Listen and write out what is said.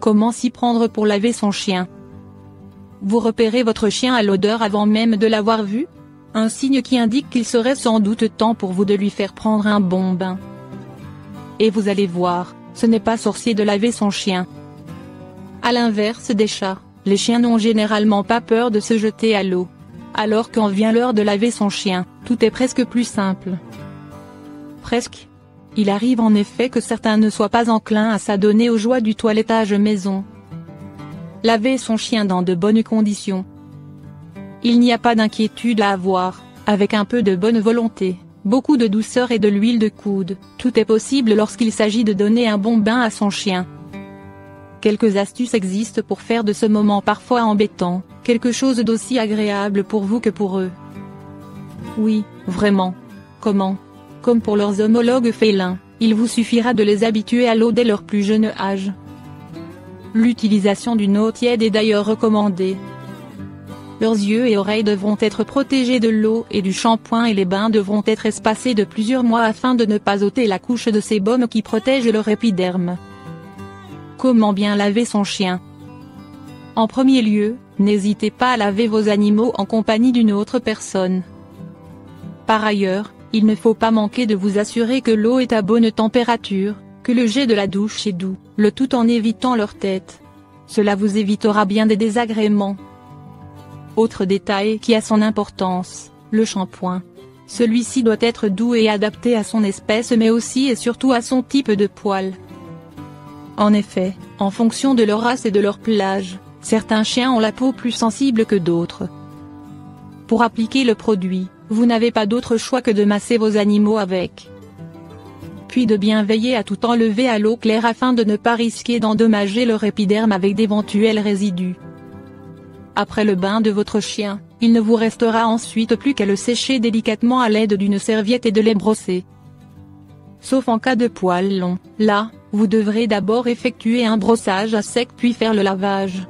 Comment s'y prendre pour laver son chien? Vous repérez votre chien à l'odeur avant même de l'avoir vu? Un signe qui indique qu'il serait sans doute temps pour vous de lui faire prendre un bon bain. Et vous allez voir, ce n'est pas sorcier de laver son chien. À l'inverse des chats, les chiens n'ont généralement pas peur de se jeter à l'eau. Alors quand vient l'heure de laver son chien, tout est presque plus simple. Presque. Il arrive en effet que certains ne soient pas enclins à s'adonner aux joies du toilettage maison. Laver son chien dans de bonnes conditions. Il n'y a pas d'inquiétude à avoir, avec un peu de bonne volonté, beaucoup de douceur et de l'huile de coude, tout est possible lorsqu'il s'agit de donner un bon bain à son chien. Quelques astuces existent pour faire de ce moment parfois embêtant, quelque chose d'aussi agréable pour vous que pour eux. Oui, vraiment. Comment? Comme pour leurs homologues félins, il vous suffira de les habituer à l'eau dès leur plus jeune âge. L'utilisation d'une eau tiède est d'ailleurs recommandée. Leurs yeux et oreilles devront être protégés de l'eau et du shampoing et les bains devront être espacés de plusieurs mois afin de ne pas ôter la couche de sébum qui protège leur épiderme. Comment bien laver son chien? En premier lieu, n'hésitez pas à laver vos animaux en compagnie d'une autre personne. Par ailleurs, il ne faut pas manquer de vous assurer que l'eau est à bonne température, que le jet de la douche est doux, le tout en évitant leur tête. Cela vous évitera bien des désagréments. Autre détail qui a son importance, le shampoing. Celui-ci doit être doux et adapté à son espèce mais aussi et surtout à son type de poil. En effet, en fonction de leur race et de leur pelage, certains chiens ont la peau plus sensible que d'autres. Pour appliquer le produit, vous n'avez pas d'autre choix que de masser vos animaux avec. Puis de bien veiller à tout enlever à l'eau claire afin de ne pas risquer d'endommager leur épiderme avec d'éventuels résidus. Après le bain de votre chien, il ne vous restera ensuite plus qu'à le sécher délicatement à l'aide d'une serviette et de les brosser. Sauf en cas de poils longs, là, vous devrez d'abord effectuer un brossage à sec puis faire le lavage.